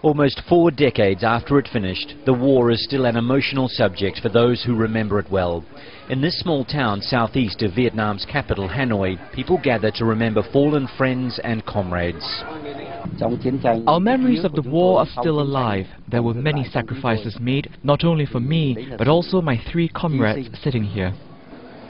Almost 4 decades after it finished, the war is still an emotional subject for those who remember it well. In this small town southeast of Vietnam's capital, Hanoi, people gather to remember fallen friends and comrades. Our memories of the war are still alive. There were many sacrifices made, not only for me, but also my 3 comrades sitting here.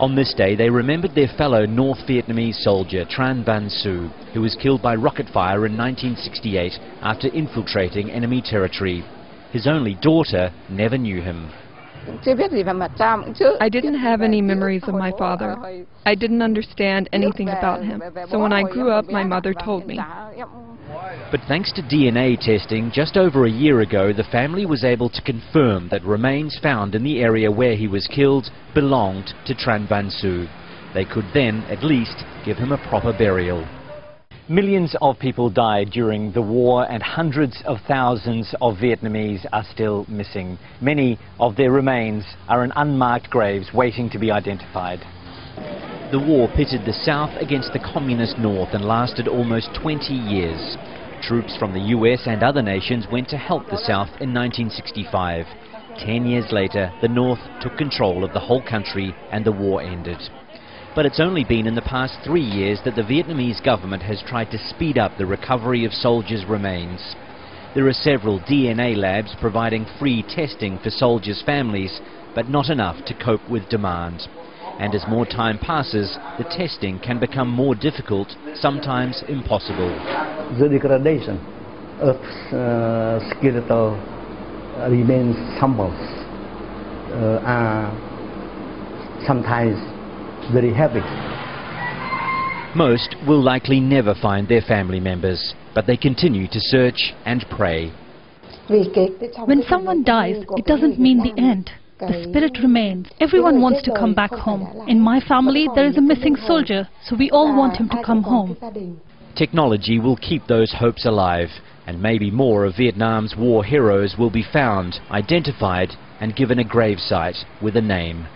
On this day, they remembered their fellow North Vietnamese soldier, Tran Van Su, who was killed by rocket fire in 1968 after infiltrating enemy territory. His only daughter never knew him. I didn't have any memories of my father. I didn't understand anything about him. So when I grew up, my mother told me. But thanks to DNA testing, just over a year ago, the family was able to confirm that remains found in the area where he was killed belonged to Tran Van Su. They could then, at least, give him a proper burial. Millions of people died during the war, and hundreds of thousands of Vietnamese are still missing. Many of their remains are in unmarked graves waiting to be identified. The war pitted the South against the communist North and lasted almost 20 years. Troops from the US and other nations went to help the South in 1965. 10 years later, the North took control of the whole country and the war ended. But it's only been in the past 3 years that the Vietnamese government has tried to speed up the recovery of soldiers' remains. There are several DNA labs providing free testing for soldiers' families, but not enough to cope with demand. And as more time passes, the testing can become more difficult, sometimes impossible. The degradation of skeletal remains samples are sometimes very heavy. Most will likely never find their family members, but they continue to search and pray. When someone dies, it doesn't mean the end. The spirit remains. Everyone wants to come back home. In my family, there is a missing soldier, so we all want him to come home. Technology will keep those hopes alive, and maybe more of Vietnam's war heroes will be found, identified, and given a gravesite with a name.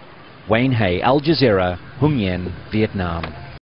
Wayne Hay, Al Jazeera, Hung Yen, Vietnam.